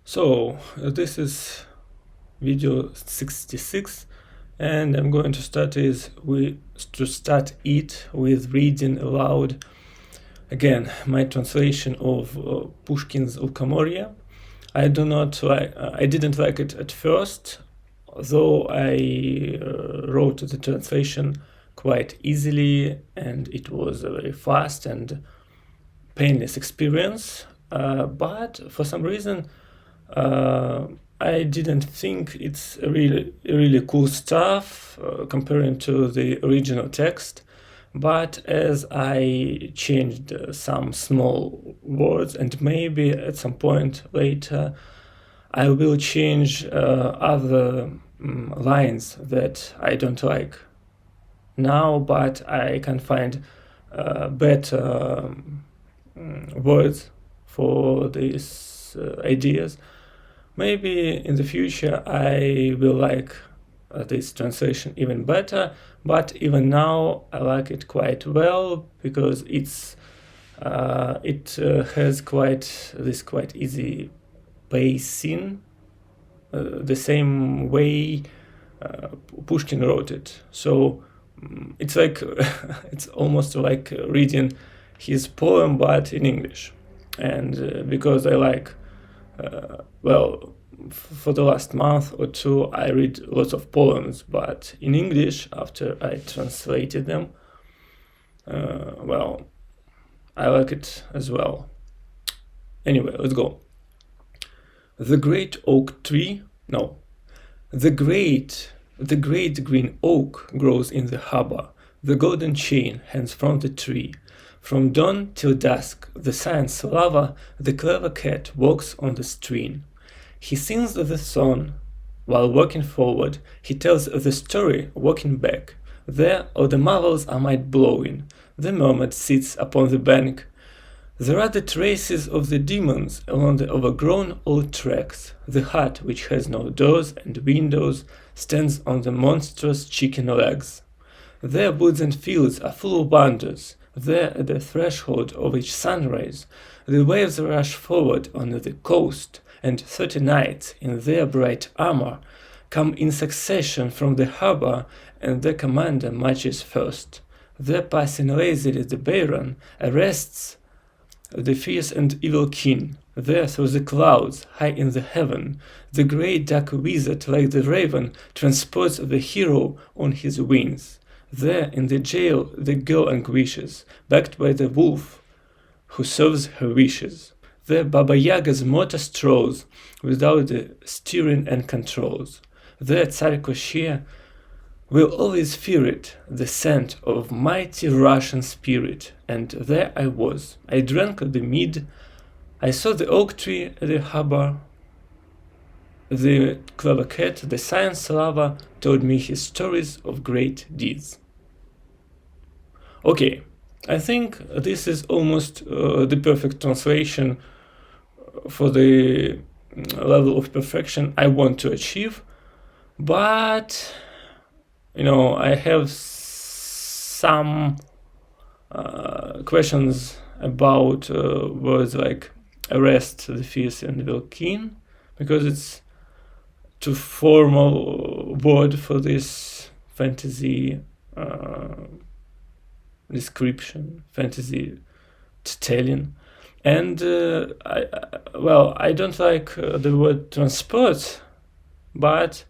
This is video 66, and I'm going to start it with reading aloud again my translation of Pushkin's Lukomorье. I didn't like it at first, though I wrote the translation quite easily, and it was a very fast and painless experience. But for some reason, I didn't think it's really cool stuff comparing to the original text. But as I changed some small words, and maybe at some point later I will change other lines that I don't like now, but I can find better words for these ideas. Maybe in the future I will like this translation even better, but even now I like it quite well because it has quite easy pacing, the same way Pushkin wrote it. So it's like it's almost like reading his poem but in English. And because I like for the last month or two I read lots of poems but in English after I translated them. I like it as well. Anyway, let's go. The great green oak grows in the harbor. The golden chain hangs from the tree. From dawn till dusk, the science lover, the clever cat walks on the stream. He sings the song while walking forward. He tells the story walking back. There all the marvels are mind-blowing. The mermaid sits upon the bank. There are the traces of the demons along the overgrown old tracks. The hut, which has no doors and windows, stands on the monstrous chicken legs. There woods and fields are full of wonders. There, at the threshold of each sunrise, the waves rush forward on the coast, and 30 knights in their bright armor come in succession from the harbor, and the commander marches first. There, passing lazily the Baron, arrests the fierce and evil king. There, through the clouds, high in the heaven, the grey dark wizard, like the raven, transports the hero on his wings. There, in the jail, the girl languishes, backed by the wolf, who serves her wishes. There, Baba Yaga's motor strolls, without the steering and controls. There, Tsar Koshchei will always fear it, the scent of mighty Russian spirit. And there I was. I drank the mead. I saw the oak tree at the harbor. The clever cat, the science lover, told me his stories of great deeds. Okay, I think this is almost the perfect translation for the level of perfection I want to achieve, but I have some questions about words like arrest, the fierce and evil king, because it's too formal word for this fantasy description, fantasy telling. And I don't like the word transport, but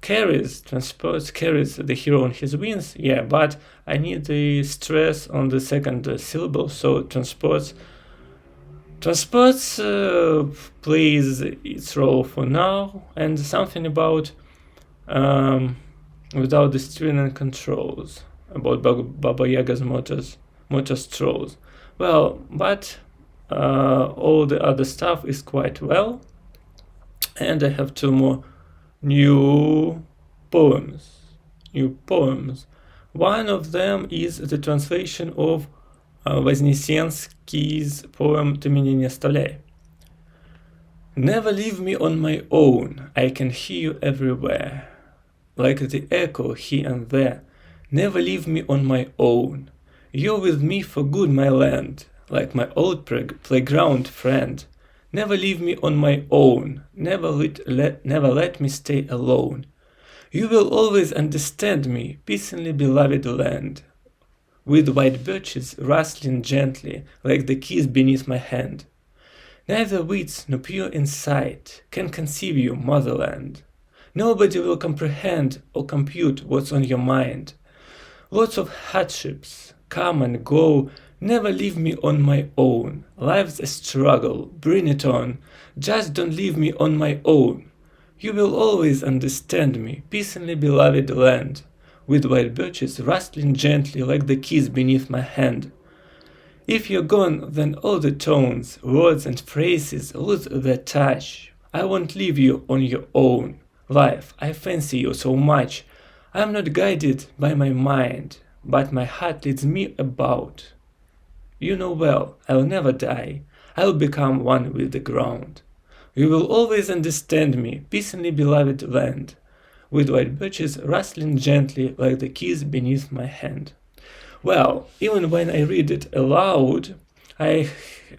carries the hero on his wings, yeah, but I need the stress on the second syllable, so transports plays its role for now, and something about without the steering and controls, about Baba Yaga's motor strolls. But all the other stuff is quite well, and I have two more new poems. One of them is the translation of Вознесенский's poem «Ты меня не оставляй». Never leave me on my own, I can hear you everywhere, like the echo here and there. Never leave me on my own. You're with me for good, my land, like my old playground friend. Never leave me on my own, never let me stay alone. You will always understand me, peacefully beloved land, with white birches rustling gently like the keys beneath my hand. Neither wits nor pure insight can conceive you, motherland. Nobody will comprehend or compute what's on your mind. Lots of hardships come and go, never leave me on my own. Life's a struggle, bring it on, just don't leave me on my own. You will always understand me, peacefully beloved land, with white birches rustling gently like the keys beneath my hand. If you're gone, then all the tones, words and phrases lose their touch. I won't leave you on your own. Life, I fancy you so much. I'm not guided by my mind, but my heart leads me about. You know well, I'll never die. I'll become one with the ground. You will always understand me, peacefully beloved land, with white birches rustling gently like the keys beneath my hand. Well, even when I read it aloud, I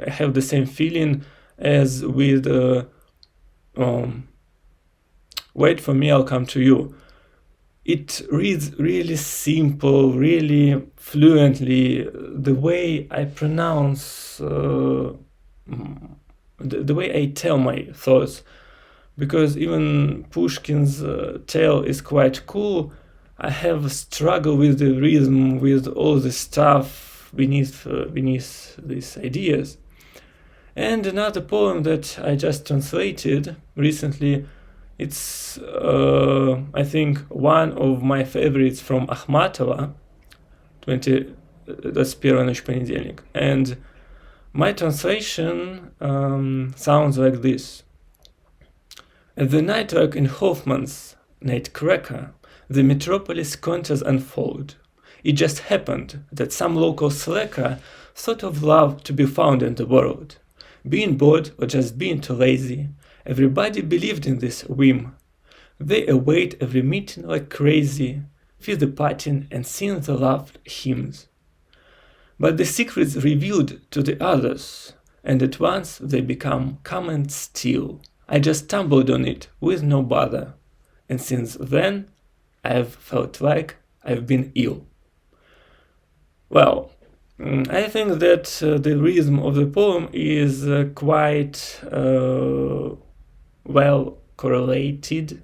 have the same feeling as with Wait for Me, I'll Come to You. It reads really simple, really fluently. The way I pronounce, the way I tell my thoughts, because even Pushkin's tale is quite cool. I have a struggle with the rhythm, with all the stuff beneath these ideas. And another poem that I just translated recently, it's I think one of my favorites from Akhmatova, 21 ночь понедельник. And my translation sounds like this. At the nightwork in Hoffman's Nightcracker, the metropolis contours unfold. It just happened that some local slacker thought of love to be found in the world. Being bored or just being too lazy, everybody believed in this whim. They await every meeting like crazy, feel the parting and sing the love hymns. But the secret's revealed to the others, and at once they become calm and still. I just stumbled on it with no bother, and since then I've felt like I've been ill. Well, I think that the rhythm of the poem is quite well correlated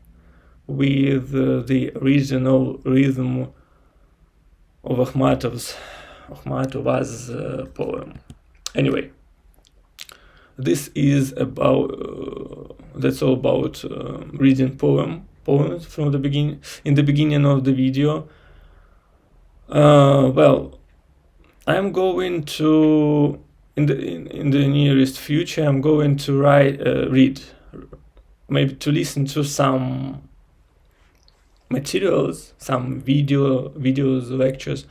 with the original rhythm of Akhmatova's poem. Anyway, this is about that's all about reading poems from the beginning. In the beginning of the video, well, I'm going to in the nearest future I'm going to read, maybe to listen to some materials, some videos, lectures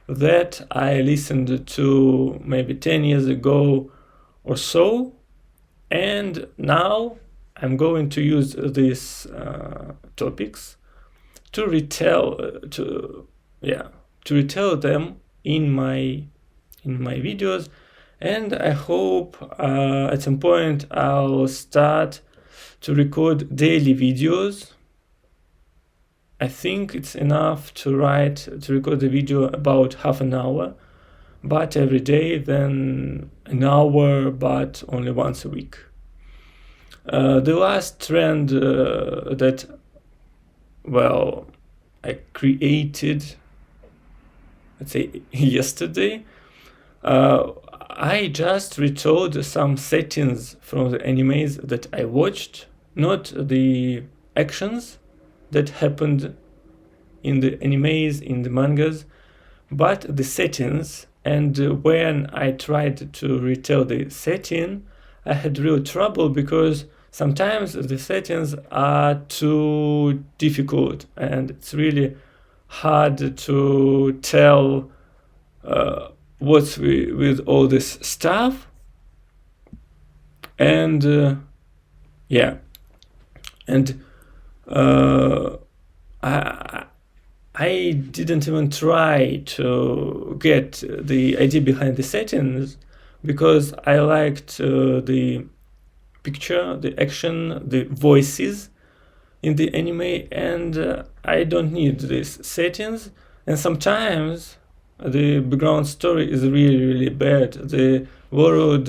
that I listened to maybe 10 years ago or so, and now I'm going to use these topics to retell them in my videos, and I hope at some point I'll start to record daily videos. I think it's enough to record the video about half an hour, but every day, then an hour, but only once a week. The last trend that, well, I created, let's say yesterday, I just retold some settings from the animes that I watched, not the actions that happened in the animes, in the mangas, but the settings. And when I tried to retell the setting, I had real trouble because sometimes the settings are too difficult and it's really hard to tell what's with all this stuff. And I didn't even try to get the idea behind the settings because I liked the picture, the action, the voices in the anime, and I don't need these settings. And sometimes the background story is really bad. The world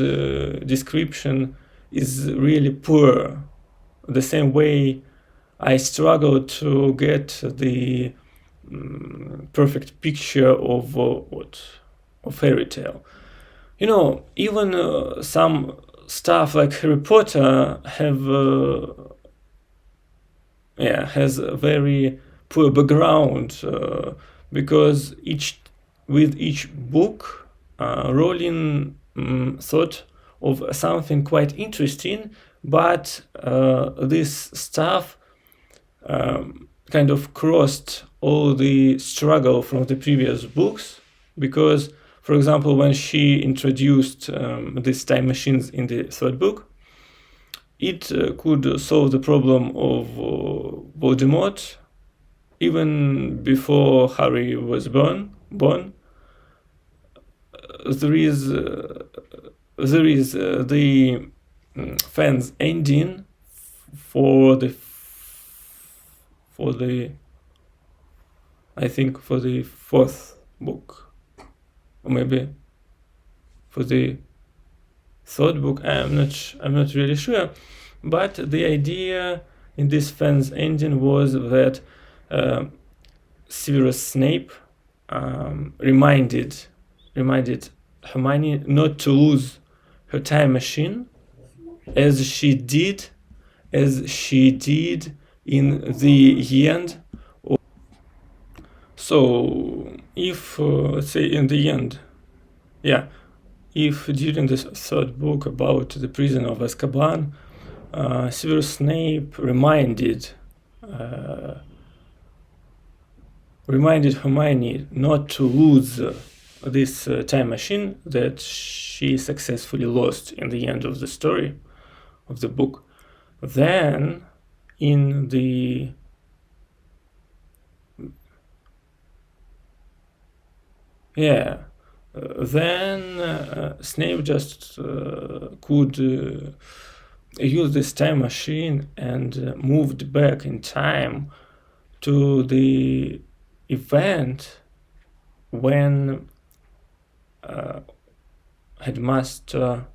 description is really poor. The same way I struggle to get the perfect picture of fairy tale. You know, even some stuff like Harry Potter has a very poor background, because with each book, Rowling thought of something quite interesting, but this stuff kind of crossed all the struggle from the previous books, because, for example, when she introduced these time machines in the third book, it could solve the problem of Voldemort even before Harry was born. There is the fans ending for the I think for the fourth book, or maybe for the third book. I'm not really sure, but the idea in this fans ending was that Severus Snape reminded Hermione not to lose her time machine, as she did in the end. So if let's say in the end, if during the third book about the prison of Azkaban, Severus Snape reminded Hermione not to lose this time machine that she successfully lost in the end of the story of the book, then in the Snape just could use this time machine and moved back in time to the event when Headmaster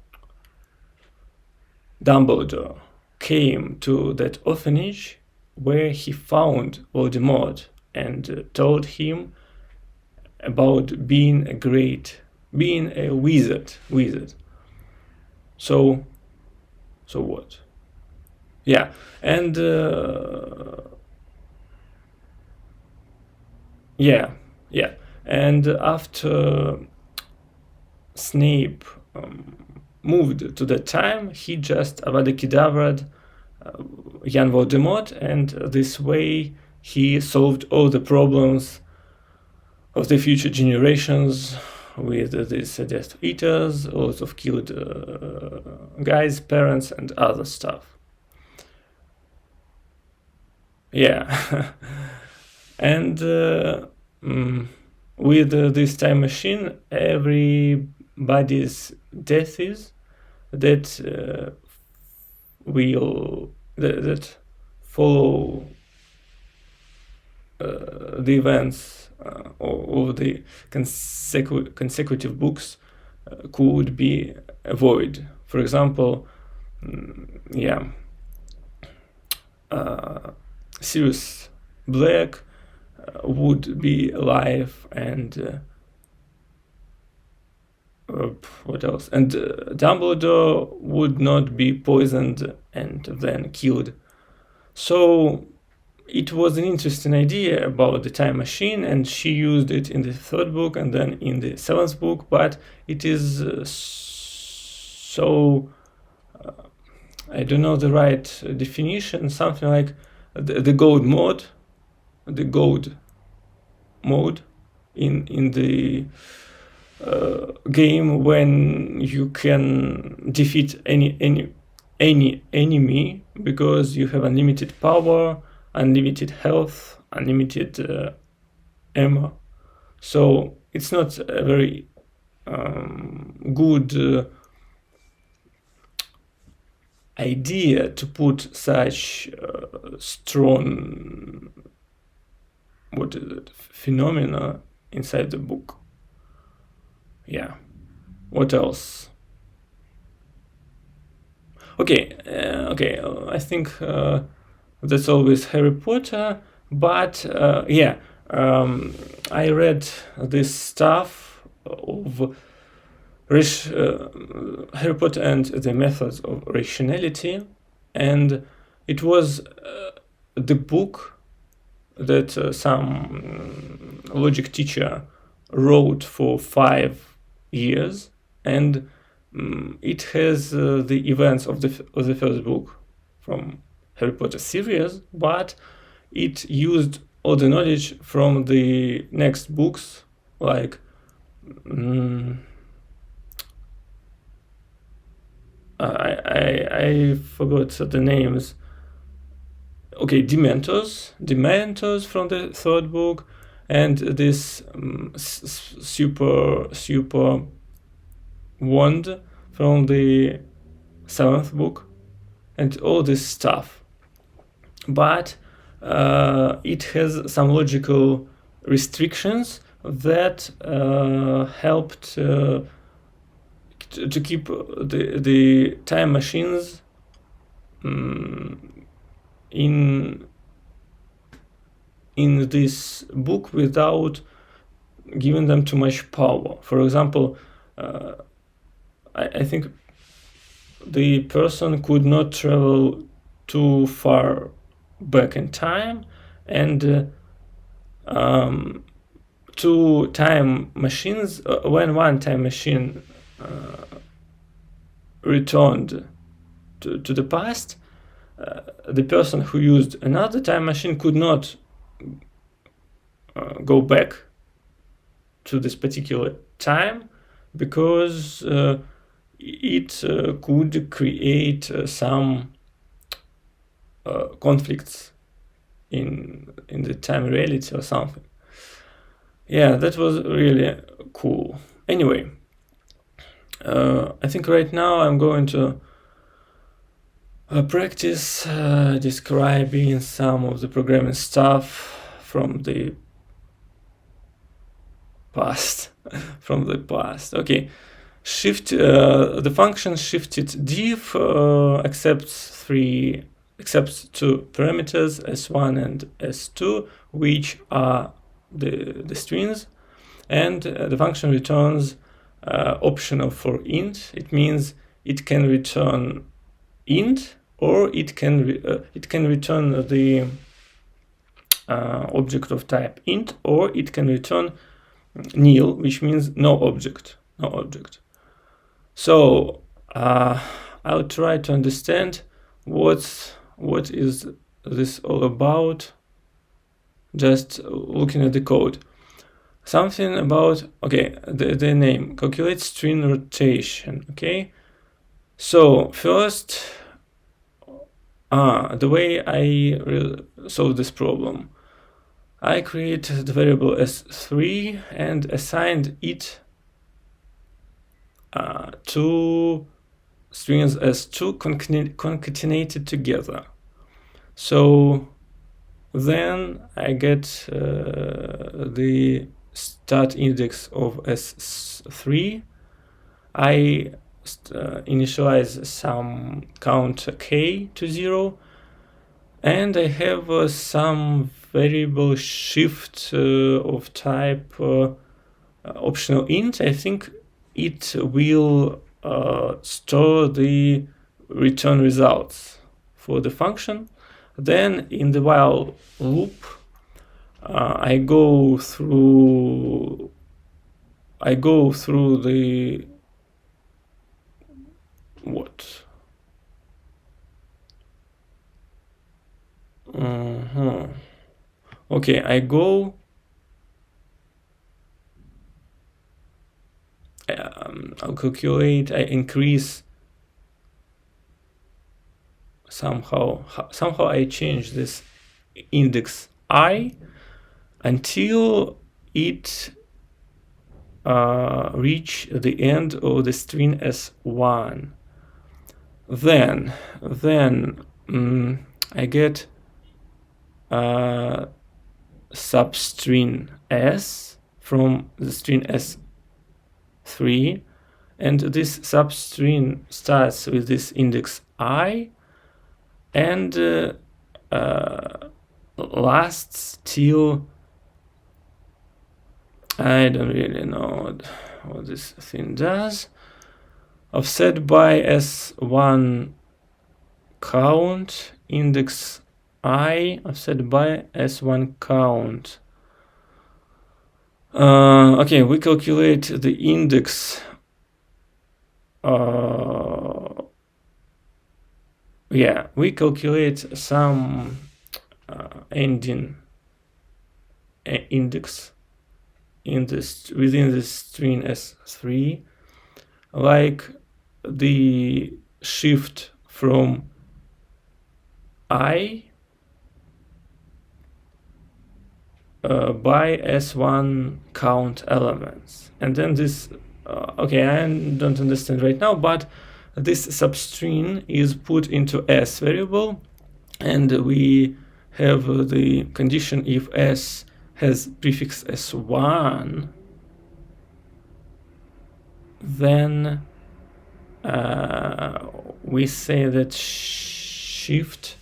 Dumbledore came to that orphanage where he found Voldemort and told him about being a wizard. So what? Yeah, and and after Snape moved to that time, he just Avada Kedavra young Voldemort, and this way he solved all the problems of the future generations with these Death Eaters, lots of killed guys, parents, and other stuff. Yeah. And with this time machine, everybody's death is that that follow the events of the consecutive books could be avoided. For example, Sirius Black would be alive, and what else? And Dumbledore would not be poisoned and then killed. So it was an interesting idea about the time machine, and she used it in the third book and then in the seventh book, but it is I don't know the right definition, something like the gold mode in the game, when you can defeat any enemy because you have unlimited power, unlimited health, unlimited ammo. So it's not a very good idea to put such strong, what is it, phenomena inside the book. Yeah. What else? Okay, I think that's always Harry Potter, but yeah, I read this stuff of Harry Potter and the Methods of Rationality, and it was the book that some logic teacher wrote for 5 years, and it has the events of the first book from Harry Potter series, but it used all the knowledge from the next books, like I forgot the names. Okay, Dementors from the third book, and this super wand from the 7th book, and all this stuff. But it has some logical restrictions that helped to keep the time machines in this book without giving them too much power. For example, I think the person could not travel too far back in time, and two time machines, when one time machine returned to the past, the person who used another time machine could not go back to this particular time, because it could create some conflicts in the time reality or something. Yeah, that was really cool. Anyway, I think right now I'm going to practice describing some of the programming stuff from the past. Okay, the function shifted diff accepts two parameters, s1 and s2, which are the strings, and the function returns optional for int. It means it can return int, or it can return the object of type int, or it can return nil, which means no object. So I'll try to understand what is this all about, just looking at the code. Something about, okay, the name, calculate string rotation. Okay, so first, the way I solve this problem, I created the variable s3 and assigned it to strings s2 concatenated together. So then I get the start index of s3. I initialize some count k to 0, and I have some variable shift of type optional int. I think it will store the return results for the function. Then in the while loop, I go through the what? Okay, I'll calculate, I increase somehow I change this index I until it reach the end of the string s1. Then I get substring s from the string s3, and this substring starts with this index I and lasts till, I don't really know what this thing does, offset by s1 count, index I offset by s1 count. Okay, we calculate the index. Yeah, we calculate some ending index in this within the string s3, like the shift from I by s1 count elements, and then this okay, I don't understand right now, but this substring is put into s variable, and we have the condition if s has prefix s1, then we say that shift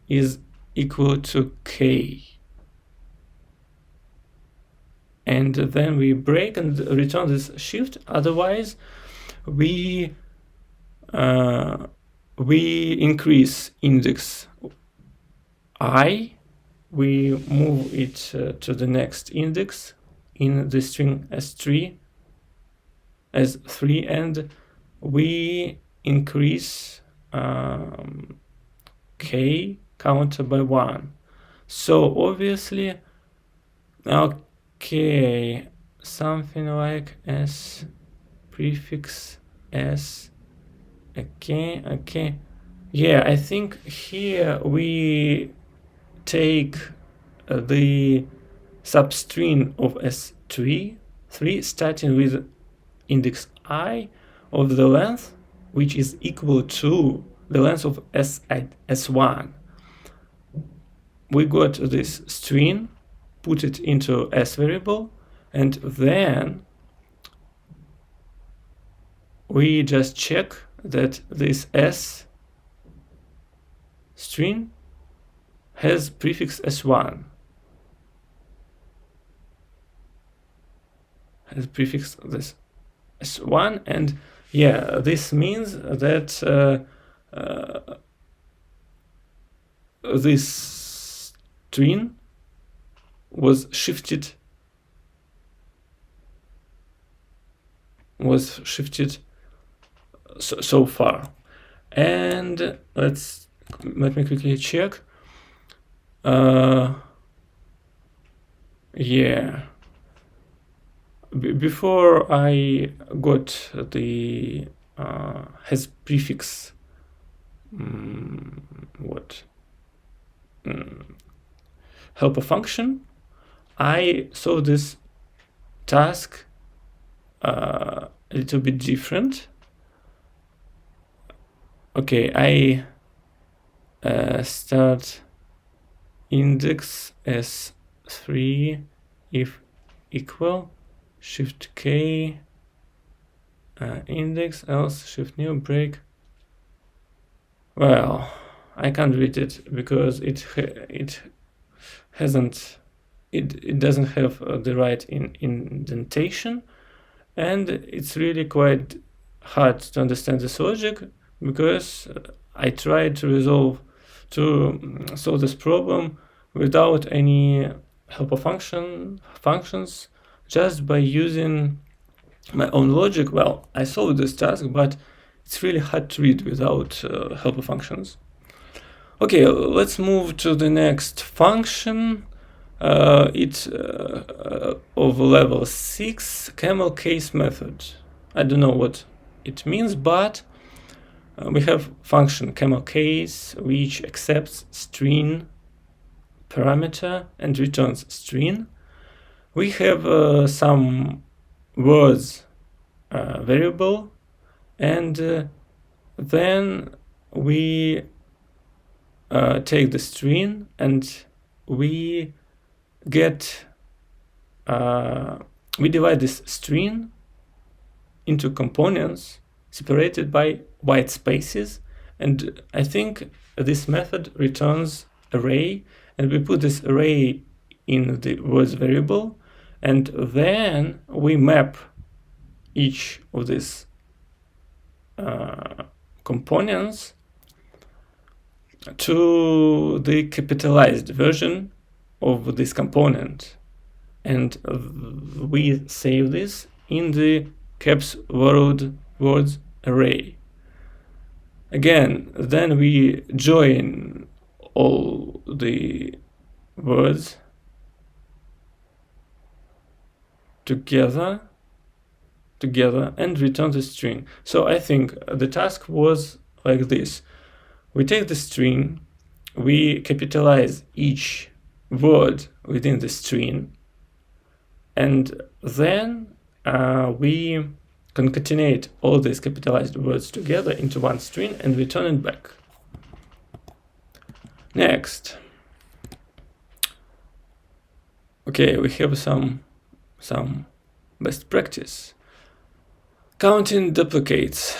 is equal to k, and then we break and return this shift. Otherwise we increase index I, we move it to the next index in the string s3, and we increase k counted by 1. So obviously, okay, something like s prefix s. Okay, yeah, I think here we take the substring of s3 starting with index I of the length, which is equal to the length of s1. We got this string, put it into s variable, and then we just check that this s string has prefix s1, has prefix this s1, and yeah, this means that this string was shifted so far. And let me quickly check. Yeah, before I got the has prefix helper function, I saw this task a little bit different. Okay, I start index s3 if equal shift k index, else shift new break. Well, I can't read it because it doesn't have the right indentation, and it's really quite hard to understand this logic, because I tried to solve this problem without any helper functions, just by using my own logic. Well, I solved this task, but it's really hard to read without helper functions. Okay, let's move to the next function. It's of level 6, camel case method. I don't know what it means, but we have function camel case, which accepts string parameter and returns string. We have some words variable, and then we take the string and we get we divide this string into components separated by white spaces, and I think this method returns array, and we put this array in the words variable, and then we map each of these components to the capitalized version of this component, and we save this in the caps words array. Again, then we join all the words together and return the string. So I think the task was like this. We take the string, we capitalize each word within the string, and then we concatenate all these capitalized words together into one string and return it back. Next, okay, we have some best practice. Counting duplicates.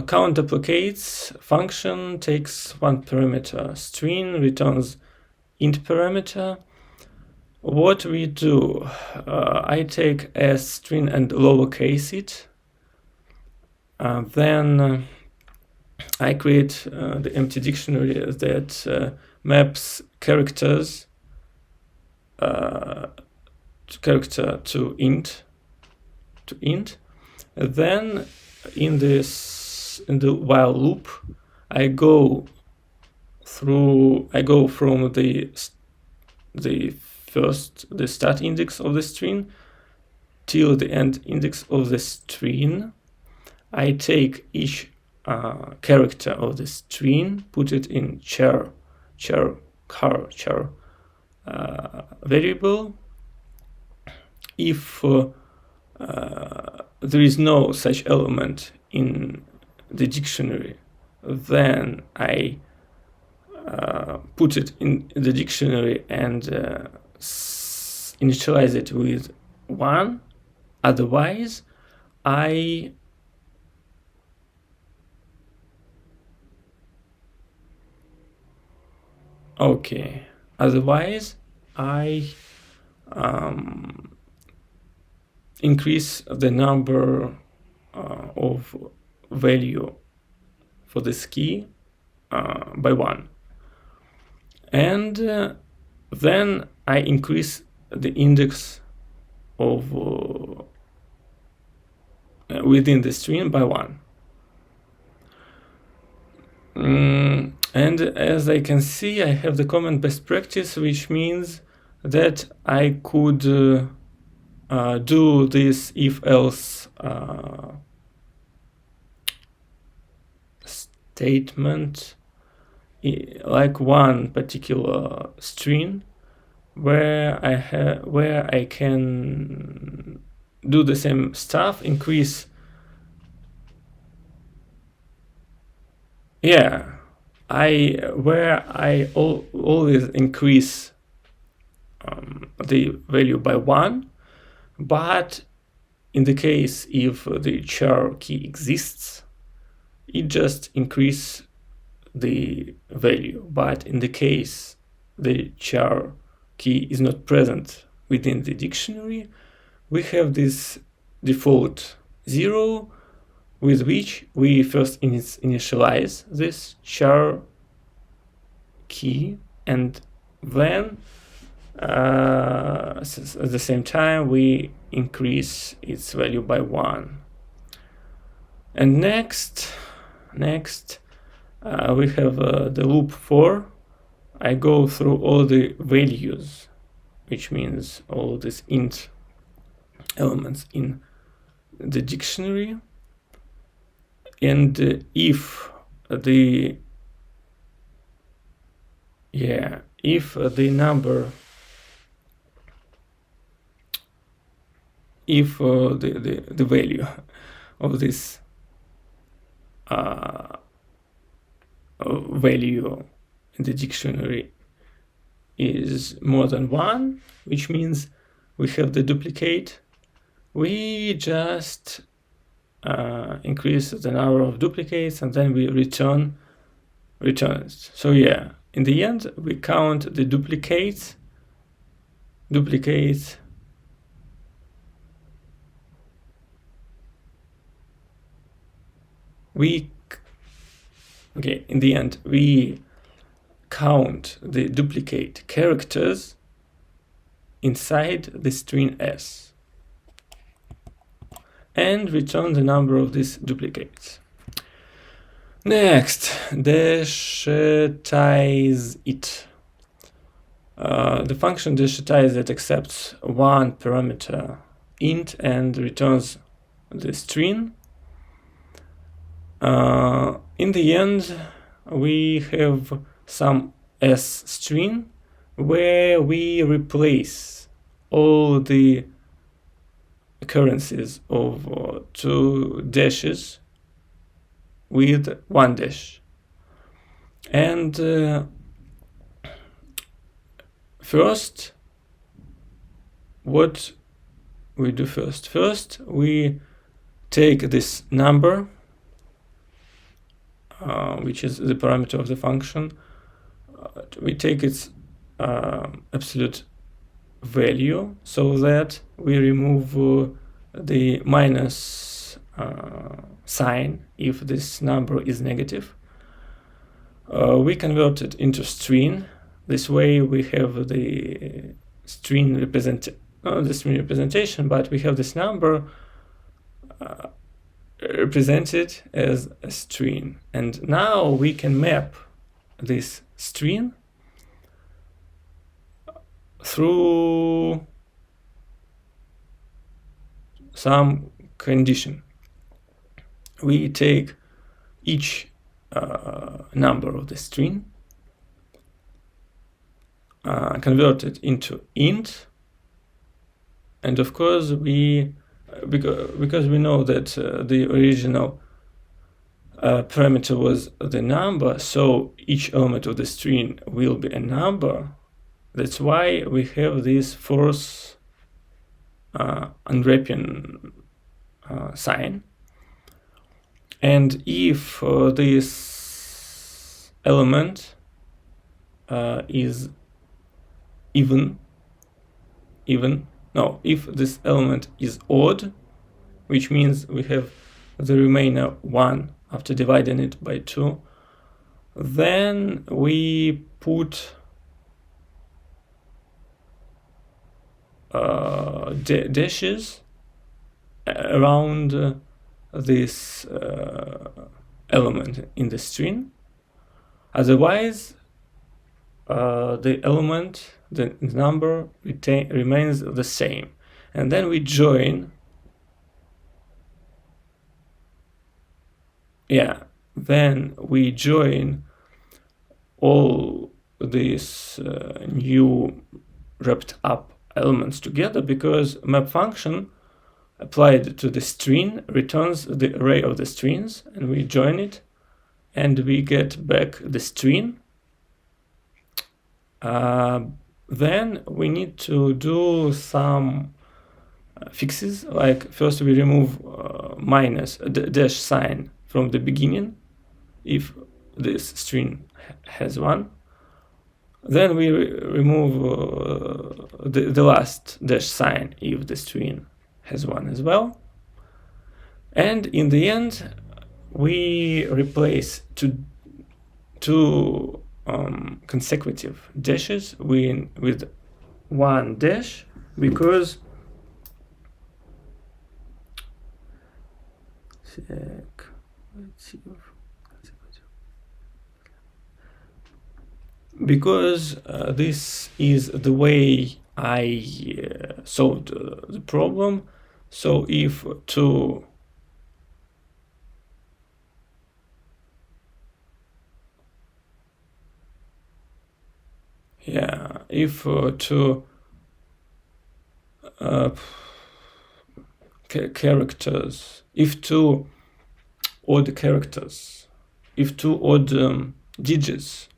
Count duplicates function takes one parameter string, returns int parameter. What we do, I take a string and lowercase it. Then I create the empty dictionary that maps characters to int. Then in the while loop, I go from the start index of the string till the end index of the string. I take each character of the string, put it in char variable. If there is no such element in the dictionary, then I put it in the dictionary and initialize it with 1. Otherwise, Otherwise, I increase the number of value for this key by 1. And then I increase the index of within the string by 1. And as I can see, I have the comment best practice, which means that I could do this if-else statement like one particular string where I can do the same stuff, increase. Yeah, where I always increase the value by 1, but in the case if the char key exists, it just increase the value. But in the case the char key is not present within the dictionary, we have this default 0, with which we first initialize this char key, and then at the same time we increase its value by 1. And next we have the loop for. I go through all the values, which means all these int elements in the dictionary, and if the number, the value of this value in the dictionary is more than 1, which means we have the duplicate, we just increase the number of duplicates and then we return it. So yeah, in the end we count the duplicates, in the end we count the duplicate characters inside the string s and return the number of these duplicates. Next, dashetize it. The function dashetize it accepts one parameter int and returns the string. In the end, we have some s string where we replace all the occurrences of 2 dashes with 1 dash. And first, what we do first? First, we take this number, which is the parameter of the function. We take its absolute value so that we remove the minus sign if this number is negative. We convert it into string. This way we have the string representation, but we have this number represented as a string. And now we can map this string through some condition. We take each number of the string, convert it into int, and of course because we know that the original parameter was the number, so each element of the string will be a number. That's why we have this force unwrapping sign. And if this element is if this element is odd, which means we have the remainder 1 after dividing it by 2, then we put dashes around this element in the string. Otherwise, the element, the number remains the same. And then we join, all these new wrapped up elements together, because map function applied to the string returns the array of the strings, and we join it and we get back the string. Then we need to do some fixes, like first we remove minus dash sign from the beginning if this string has 1. Then we remove the last dash sign if the string has 1 as well. And in the end, we replace two consecutive dashes with 1 dash, because this is the way I solved the problem. So if two characters, if two odd digits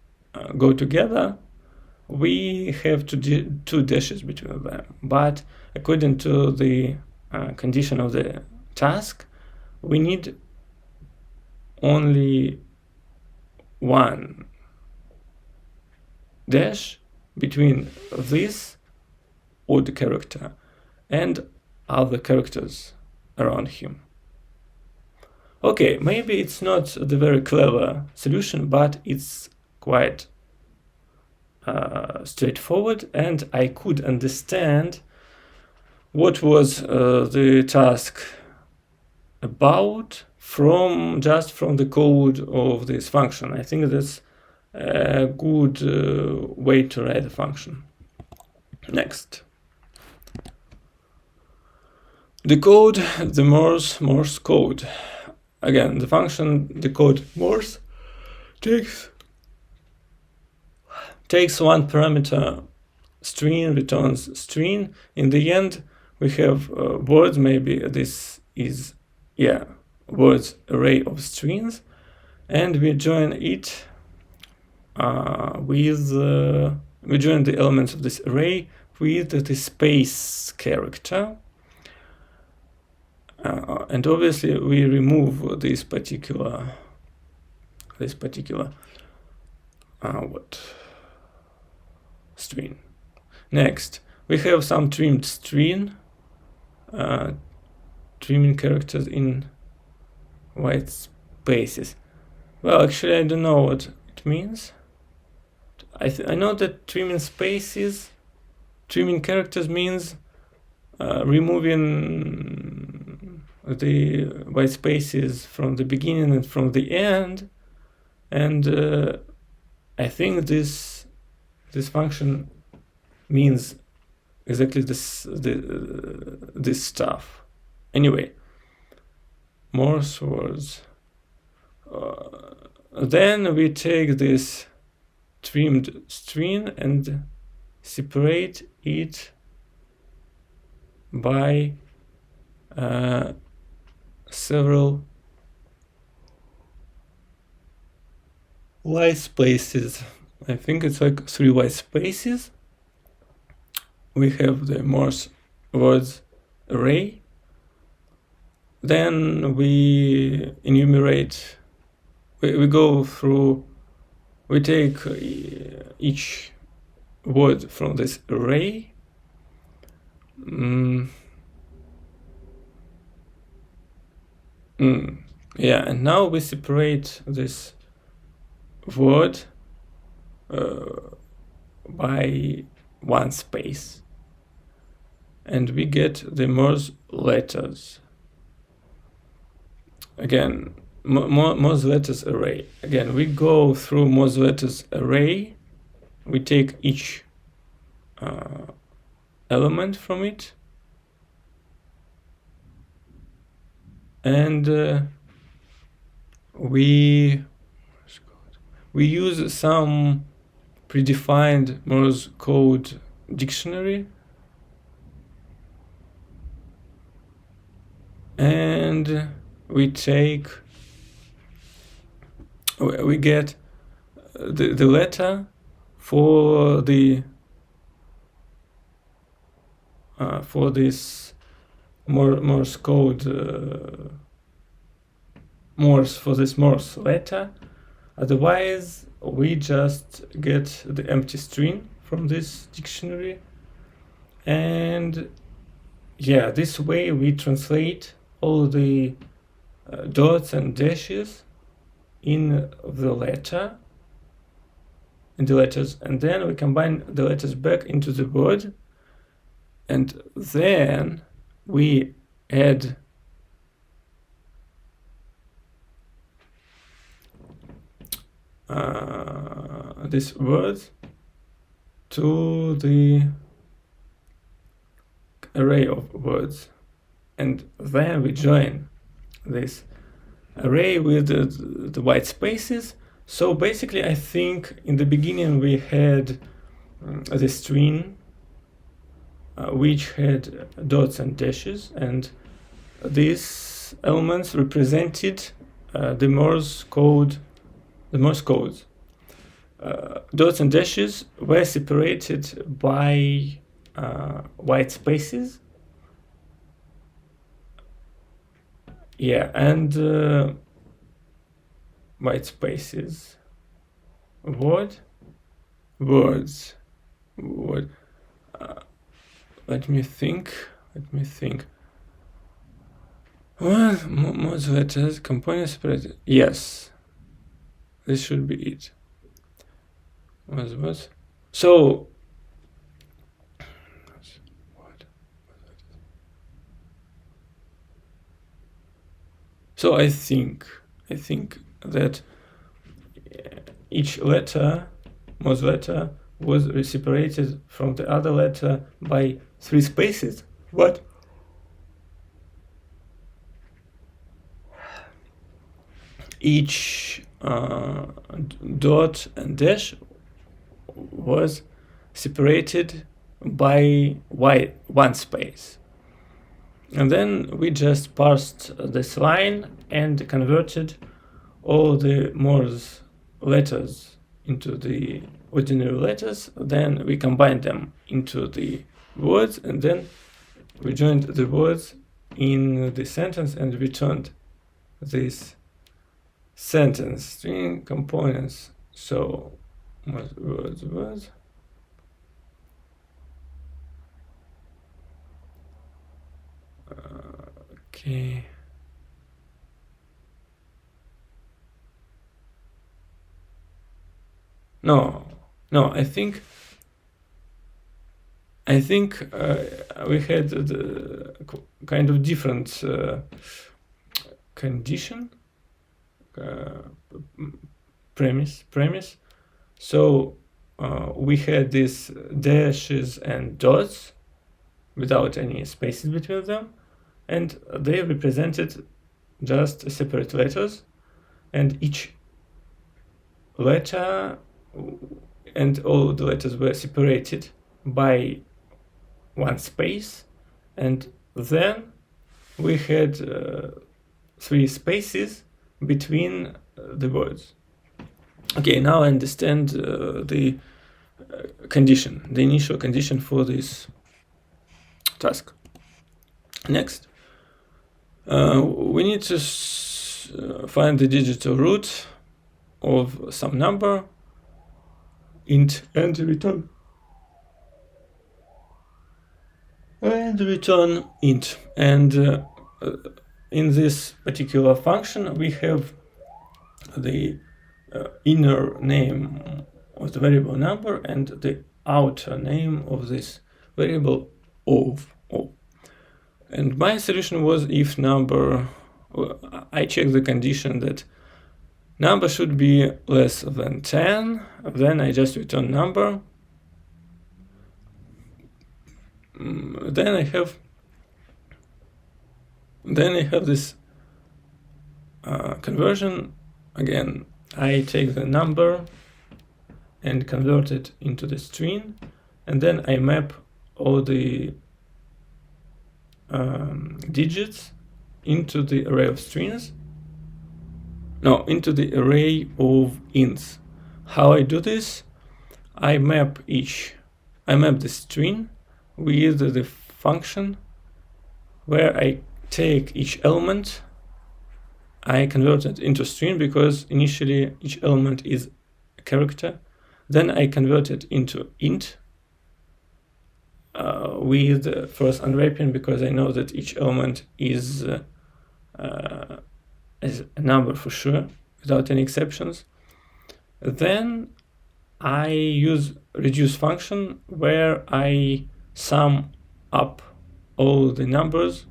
go together, we have two dashes between them. But according to the condition of the task, we need only one dash between this odd character and other characters around him. Okay, maybe it's not the very clever solution, but it's quite straightforward, and I could understand what was the task about just from the code of this function. I think that's a good way to write the function. Next. Decode the Morse code. Again, the function decode Morse takes one parameter string, returns string. In the end, we have words. Maybe this is, words array of strings, and we join it we join the elements of this array with the space character. And obviously we remove this particular string. Next, we have some trimmed string, trimming characters in white spaces. Well, actually, I don't know what it means. I know that trimming characters means removing the white spaces from the beginning and from the end, and I think this function means exactly this stuff. Anyway, Morse words. Then we take this trimmed string and separate it by several white spaces. I think it's like 3 white spaces. We have the Morse words array. Then we enumerate, we go through, we take each word from this array. Yeah, and now we separate this word by 1 space, and we get the Morse letters. Again, Morse letters array. Again, we go through Morse letters array. We take each element from it, and we use some predefined Morse code dictionary, and we get the letter for this Morse code, for this Morse letter. Otherwise, we just get the empty string from this dictionary, and yeah, this way we translate all the dots and dashes in the letters, and then we combine the letters back into the word, and then we add this word to the array of words, and then we join this array with the white spaces. So basically, I think in the beginning we had the string which had dots and dashes, and these elements represented the Morse codes. dots and dashes were separated by white spaces. Yeah, and white spaces. What? Words. What? Let me think. Well, most letters, components separated. Yes. This should be it. What? So, what? So I think that each letter, most letter, was separated from the other letter by 3 spaces. What? Each dot and dash was separated by 1 space. And then we just parsed this line and converted all the Morse letters into the ordinary letters. Then we combined them into the words, and then we joined the words in the sentence and returned this sentence. String components. So words. Okay. No, I think we had the kind of different condition, premise. So we had these dashes and dots without any spaces between them, and they represented just separate letters, and each letter and all the letters were separated by 1 space, and then we had 3 spaces between the words. Okay, now I understand the condition, the initial condition for this task. Next, we need to find the digital root of some number, int, and return int. And in this particular function we have the inner name of the variable number and the outer name of this variable of. And my solution was if number, I checked the condition that number should be less than 10, then I just return number. Then I have this conversion. Again, I take the number and convert it into the string, and then I map all the digits into the array of strings. No, into the array of ints. How I do this? I map the string with the function where I take each element. I convert it into string because initially each element is a character. Then I convert it into int with the first unwrapping because I know that each element is a number for sure, without any exceptions. Then I use reduce function where I sum up all the numbers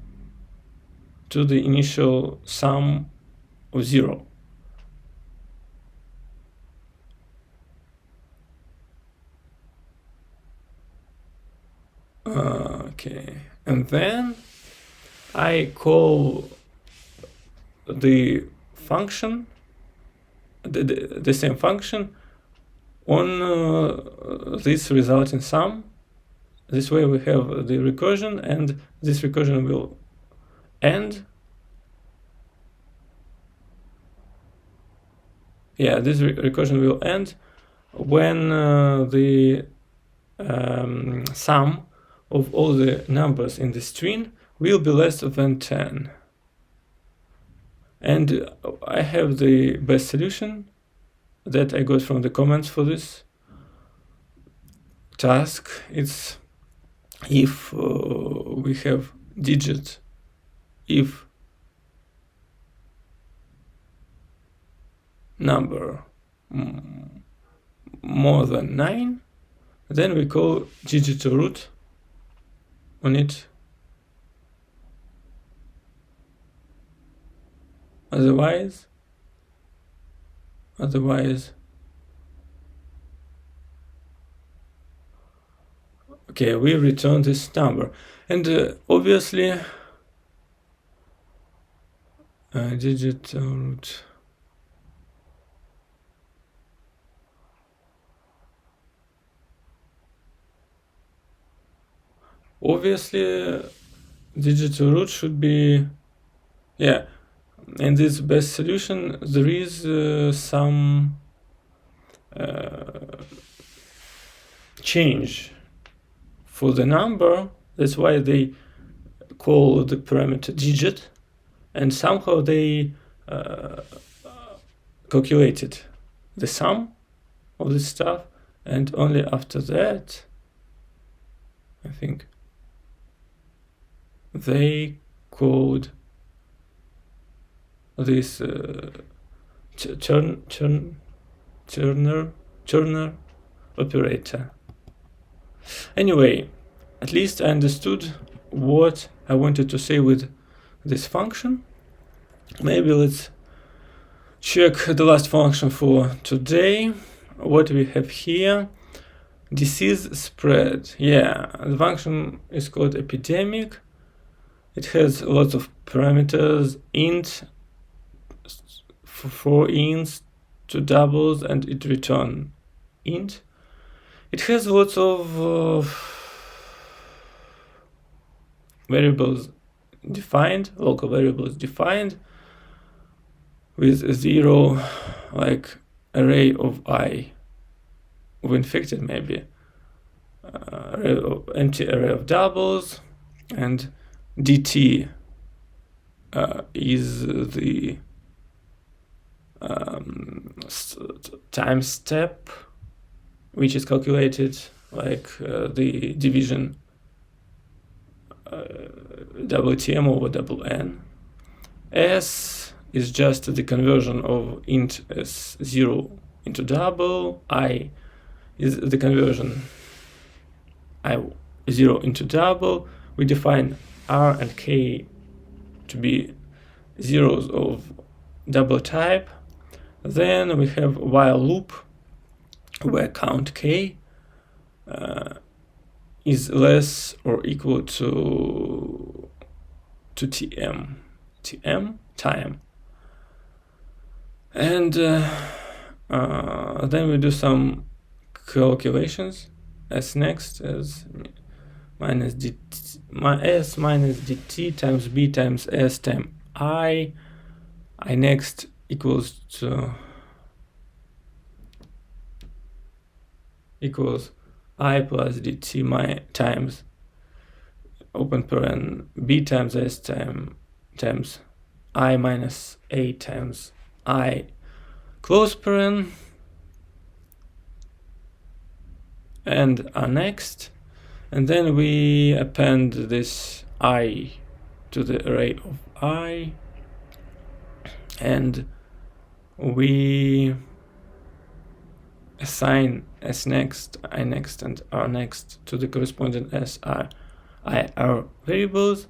to the initial sum of 0. Okay, and then I call the function, the same function on this resulting sum. This way we have the recursion, and this recursion will end. Yeah, this recursion will end when the sum of all the numbers in the string will be less than 10. And I have the best solution that I got from the comments for this task. It's if we have digit if number more than 9, then we call digital root on it. Otherwise, okay, we return this number. And obviously, digital root. Obviously, digital root should be, yeah, in this best solution, there is some change for the number. That's why they call the parameter digit, and somehow they calculated the sum of this stuff, and only after that, I think, they called this Turner operator. Anyway, at least I understood what I wanted to say with this function. Maybe let's check the last function for today. What we have here, disease spread. Yeah, the function is called epidemic. It has lots of parameters, int, 4 ints, 2 doubles, and it return int. It has lots of variables defined, local variables defined, with 0, like array of I, of infected maybe, empty array of doubles, and dt is the time step, which is calculated like the division WTM over double n. S is just the conversion of int as 0 into double. I is the conversion I 0 into double. We define R and K to be zeros of double type. Then we have while loop, where count K is less or equal to tm time. And then we do some calculations as next as minus dt, s minus dt times b times s times I next equals I plus dt times open paren b times s times I minus a times I close paren, and are next, and then we append this I to the array of I, and we assign s next, I next, and r next to the corresponding s, r, I, r variables,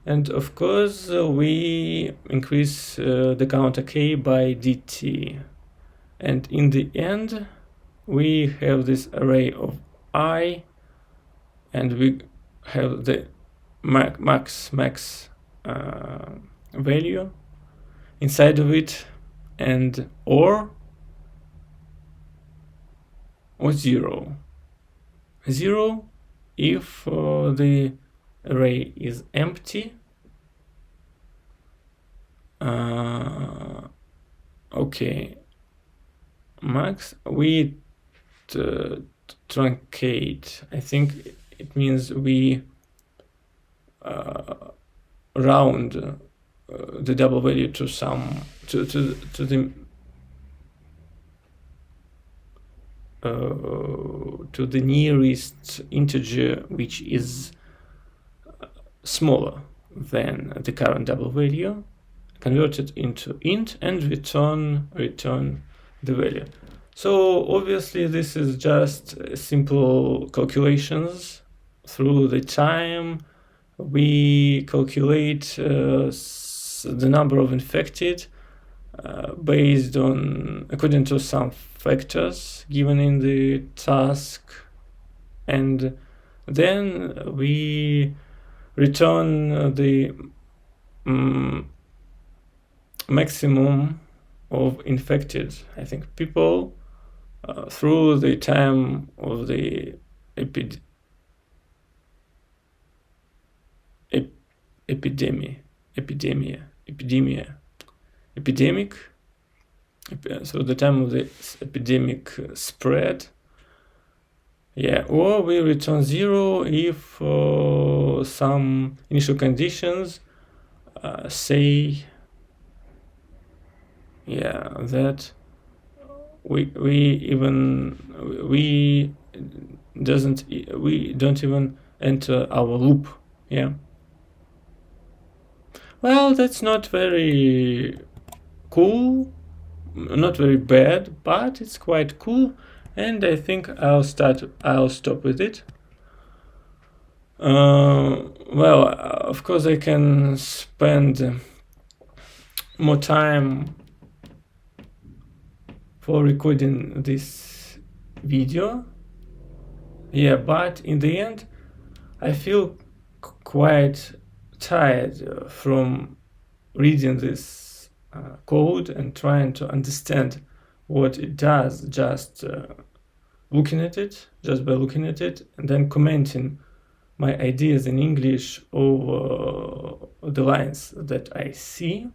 and of course we increase the counter k by dt, and in the end we have this array of I, and we have the max value inside of it, and or 0 if the array is empty. Okay, max, we truncate. I think it means we round the double value to some to the nearest integer which is smaller than the current double value, convert it into int and return the value. So obviously this is just simple calculations. Through the time we calculate the number of infected based on according to some factors given in the task, and then we return the maximum of infected, I think, people through the time of the epidemic. So the time of the epidemic spread. Yeah, or we return 0 if some initial conditions say, yeah, that we don't even enter our loop. Yeah. Well, that's not very cool, not very bad, but it's quite cool, and I think I'll stop with it. Well, of course I can spend more time for recording this video. Yeah, but in the end I feel quite tired from reading this code and trying to understand what it does just by looking at it, and then commenting my ideas in English over the lines that I see.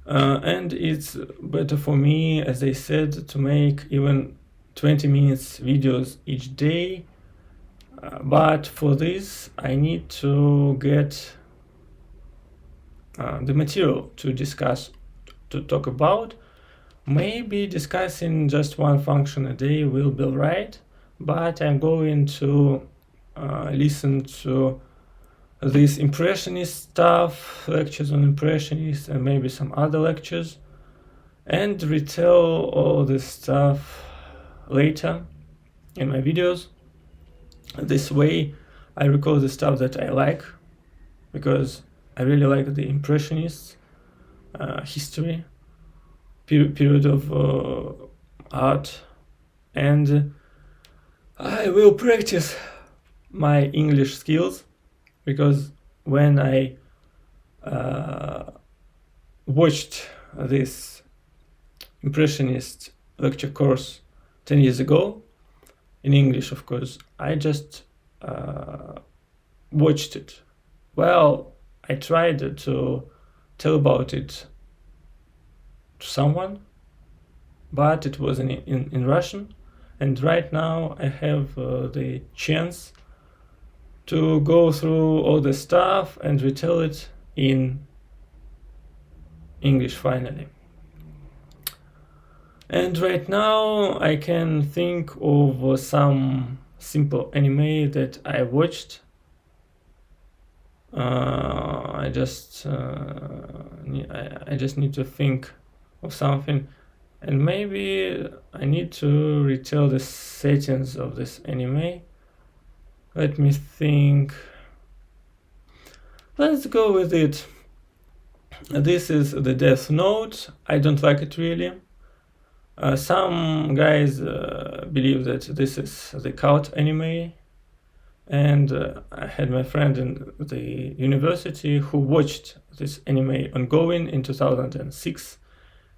And it's better for me, as I said, to make even 20 minutes videos each day. But for this, I need to get the material to discuss, to talk about. Maybe discussing just one function a day will be right, but I'm going to listen to this impressionist stuff, lectures on impressionists, and maybe some other lectures, and retell all this stuff later in my videos. This way I recall the stuff that I like, because I really like the impressionists history, period of art, and I will practice my English skills, because when I watched this impressionist lecture course 10 years ago, in English, of course, I just watched it. Well, I tried to tell about it to someone, but it was in Russian, and right now I have the chance to go through all the stuff and retell it in English finally. And right now I can think of some simple anime that I watched. I just need to think of something, and maybe I need to retell the settings of this anime. Let me think. Let's go with it. This is the Death Note. I don't like it really. Some guys believe that this is the cult anime, and I had my friend in the university who watched this anime ongoing in 2006,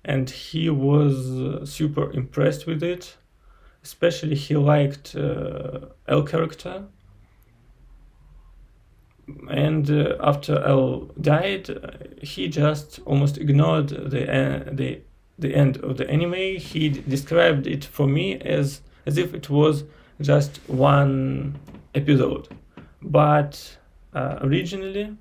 and he was super impressed with it. Especially he liked L character, and after L died, he just almost ignored the the end of the anime, he described it for me as if it was just one episode. But originally,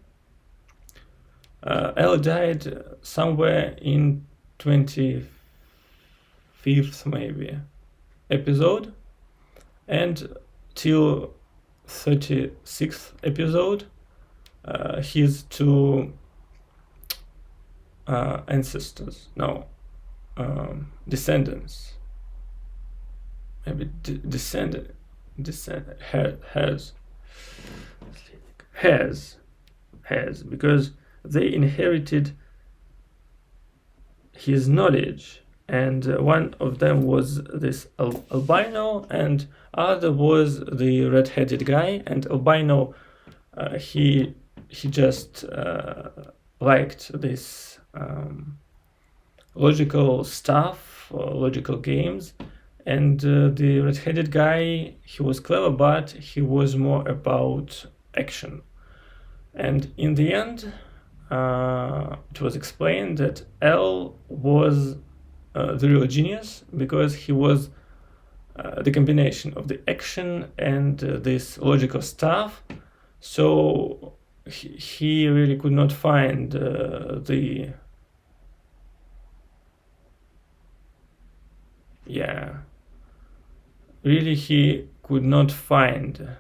L died somewhere in 25th maybe episode, and till 36th episode, his two ancestors, no, descendants, maybe descendant has, because they inherited his knowledge, and one of them was this albino, and other was the red-headed guy. And albino, he just liked this logical stuff, logical games, and the red-headed guy, he was clever, but he was more about action. And in the end, it was explained that L was the real genius, because he was the combination of the action and this logical stuff. So he really could not find really he could not find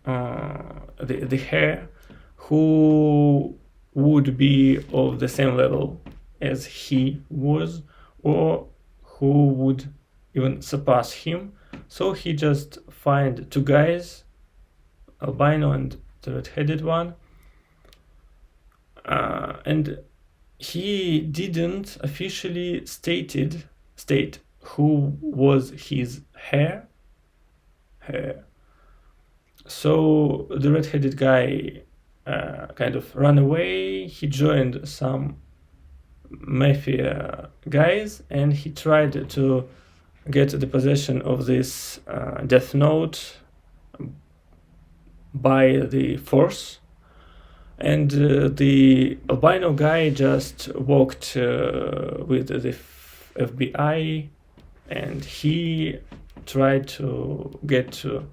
the hair who would be of the same level as he was, or who would even surpass him. So he just find two guys, albino and the red-headed one, and he didn't officially state who was his heir. So the red-headed guy kind of ran away. He joined some mafia guys, and he tried to get the possession of this Death Note by the force. And the albino guy just walked with the FBI, and he tried to get to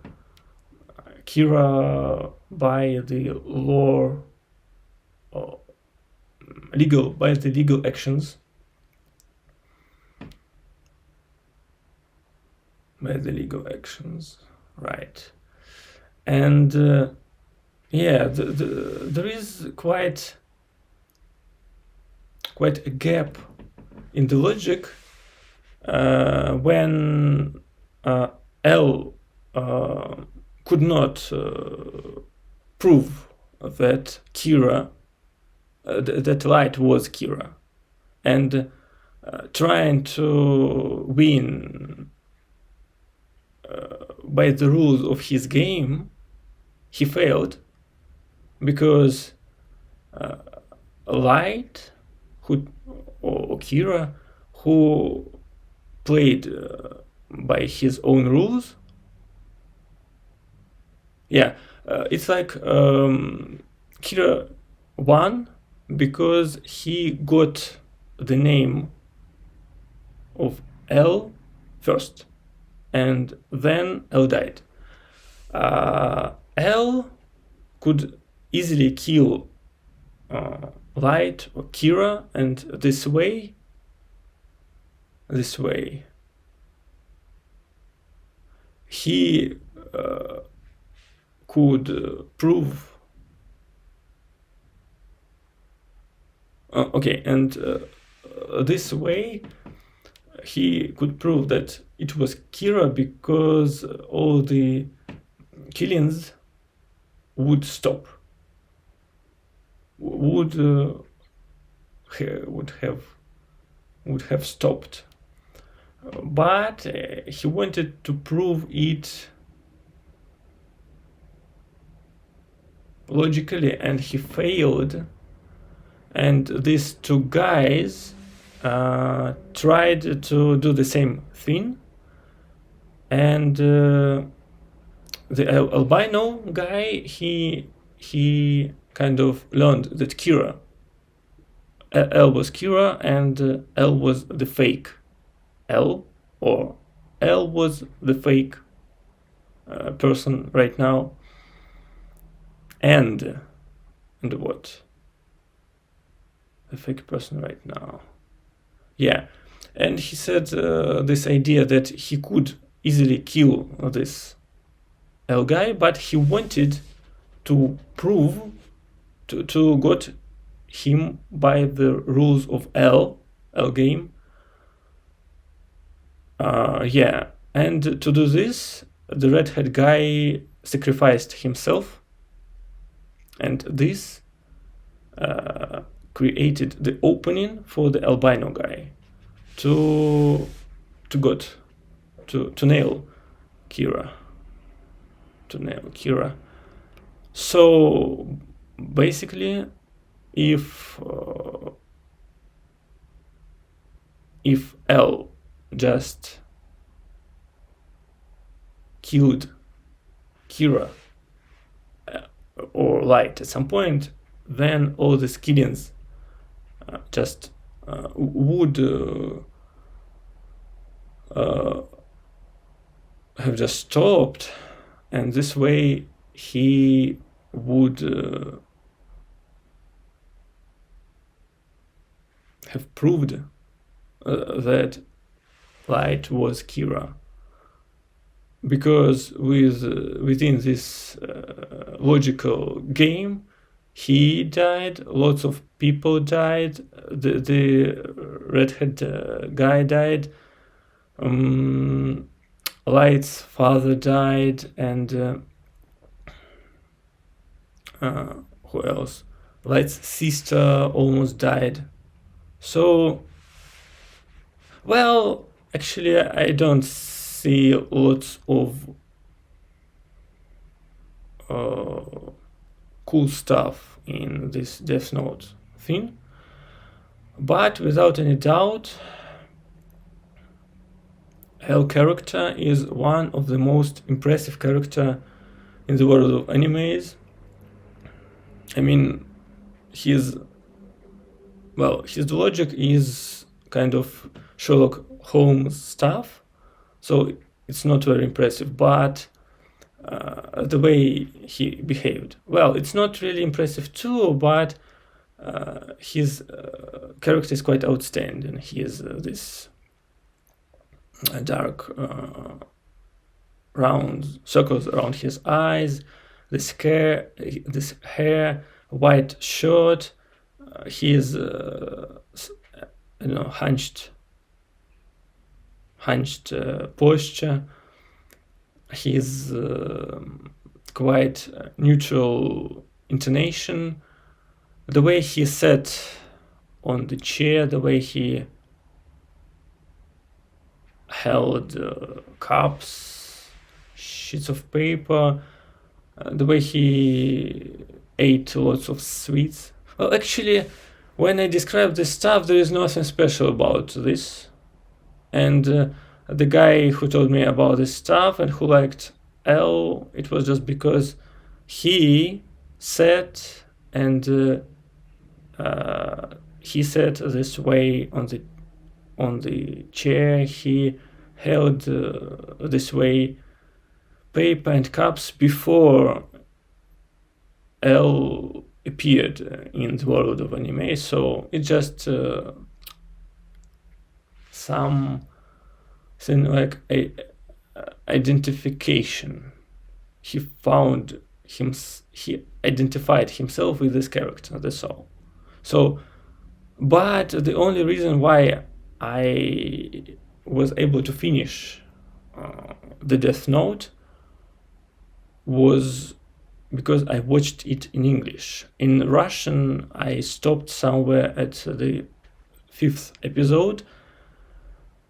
Kira by the law, by the legal actions. Right. And there is quite a gap in the logic when L could not prove that Kira, that Light was Kira, and trying to win by the rules of his game, he failed, because Light, or Kira, who played by his own rules. It's like Kira won because he got the name of L first, and then L died. L could easily kill Light or Kira, and this way he could prove this way he could prove that it was Kira, because all the killings would stop, would have stopped. But he wanted to prove it logically, and he failed. And these two guys tried to do the same thing, and the albino guy, he kind of learned that Kira L was Kira, and L was the fake L, or L was the fake person right now. And what? The fake person right now. Yeah. And he said this idea that he could easily kill this L guy, but he wanted to prove to got him by the rules of L game. Yeah, and to do this, the redhead guy sacrificed himself, and this created the opening for the albino guy to nail Kira. So basically, if L just killed Kira or Light at some point, then all these killings just would have just stopped, and this way he would have proved that Light was Kira, because within this logical game, he died, lots of people died, the redhead guy died, Light's father died, and who else? Light's sister almost died. So, well, actually, I don't see lots of cool stuff in this Death Note thing, but without any doubt, L character is one of the most impressive character in the world of animes. I mean, his logic is kind of Sherlock Holmes stuff, so it's not very impressive, but the way he behaved, well, it's not really impressive too, but his character is quite outstanding. He is this dark round circles around his eyes, this hair, white shirt, his hunched posture, his quite neutral intonation, the way he sat on the chair, the way he held cups, sheets of paper, the way he ate lots of sweets. Well, actually, when I describe this stuff, there is nothing special about this. And the guy who told me about this stuff and who liked L, it was just because he sat and he sat this way on the chair. He held this way paper and cups before L appeared in the world of anime. So it's just something like a identification. He identified himself with this character. That's all. So, but the only reason why I was able to finish the Death Note was because I watched it in English. In Russian, I stopped somewhere at the 5th episode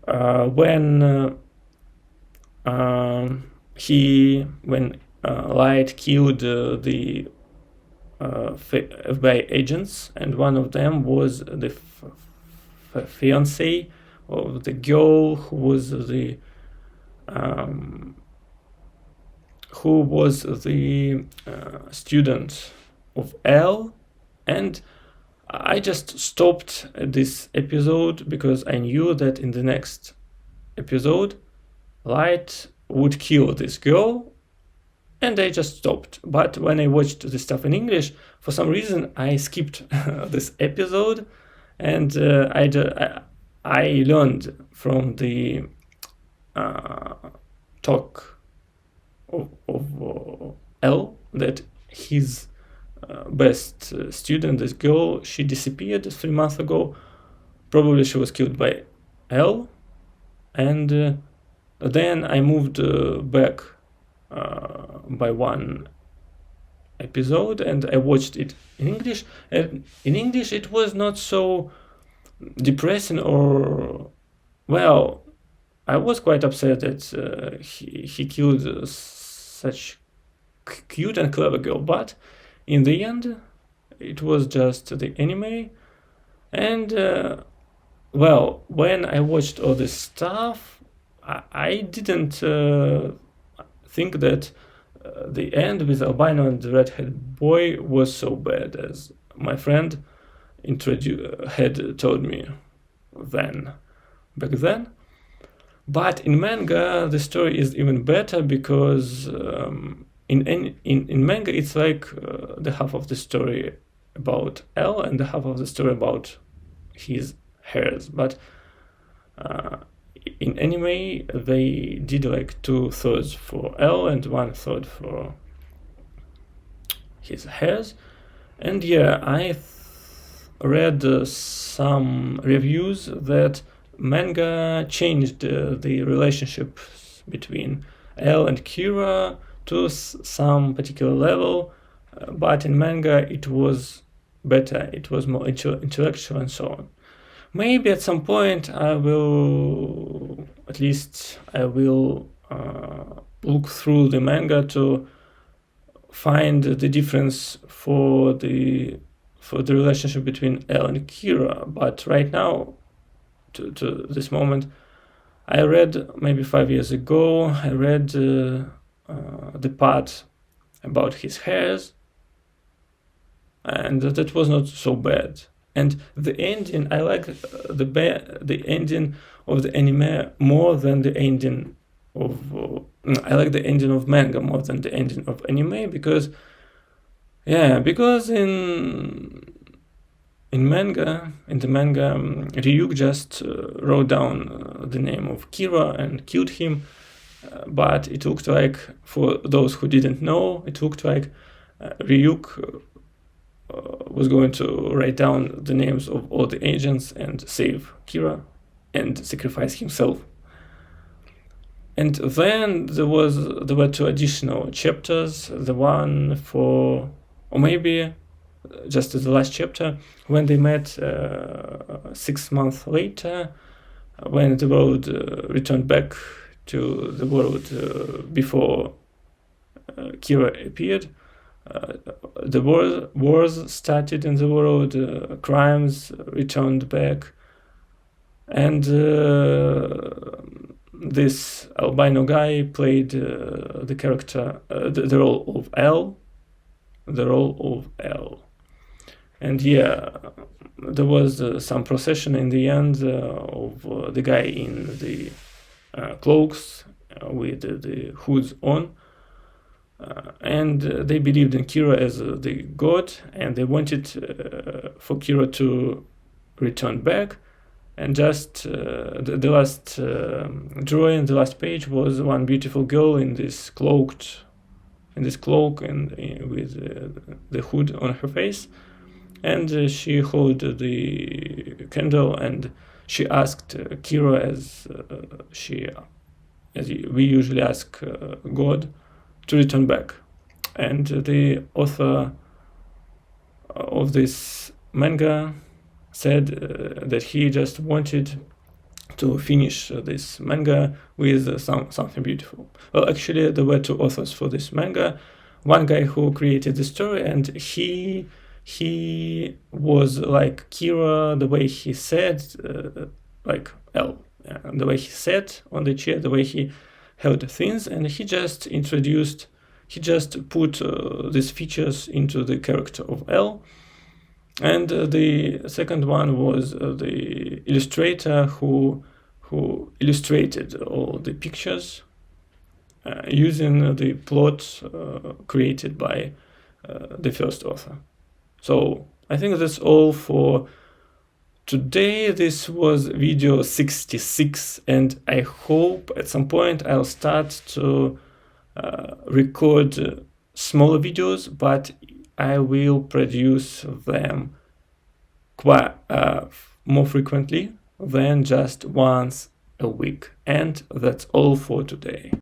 when Light killed the FBI agents, and one of them was the fiancé of the girl who was the student of L, and I just stopped at this episode because I knew that in the next episode, Light would kill this girl, and I just stopped. But when I watched the stuff in English, for some reason I skipped this episode, and I learned from the talk of L that his best student, this girl, she disappeared 3 months ago. Probably she was killed by L, and then I moved back by one episode, and I watched it in English. And in English, it was not so depressing, or, well, I was quite upset that he killed such cute and clever girl, but in the end, it was just the anime. And well, when I watched all this stuff, I didn't think that the end with albino and the redhead boy was so bad as my friend had told me back then. But in manga, the story is even better because in manga it's like the half of the story about L and the half of the story about his hairs. But in anime, they did like 2/3 for L and 1/3 for his hairs. And yeah, I read some reviews that manga changed the relationship between L and Kira to some particular level, but in manga it was better, it was more intellectual and so on. Maybe at some point I will look through the manga to find the difference for the relationship between L and Kira, but right now, to this moment, I read maybe 5 years ago, I read the part about his hairs, and that was not so bad. And the ending, I like the ending of the anime more than the ending of I like the ending of manga more than the ending of anime, because in the manga, Ryuk just wrote down the name of Kira and killed him, but it looked like, for those who didn't know, it looked like Ryuk was going to write down the names of all the agents and save Kira and sacrifice himself. And then there were 2 additional chapters, the one for, or maybe just the last chapter, when they met 6 months later, when the world returned back to the world before Kira appeared. The wars started in the world, crimes returned back, and this albino guy played the character, the role of L. And yeah, there was some procession in the end of the guy in the cloaks with the hoods on. And they believed in Kira as the god, and they wanted for Kira to return back. And just the last drawing, the last page, was one beautiful girl in this cloak and with the hood on her face, and she held the candle, and she asked Kira as we usually ask God to return back. And the author of this manga said that he just wanted to finish this manga with something beautiful. Well, actually, there were 2 authors for this manga. One guy who created the story, and he was like Kira, the way he said, like L, the way he sat on the chair, the way he held things, and he just put these features into the character of L. And the second one was the illustrator who illustrated all the pictures using the plot created by the first author. So I think that's all for today. This was video 66, and I hope at some point I'll start to record smaller videos, but I will produce them quite more frequently than just once a week. And that's all for today.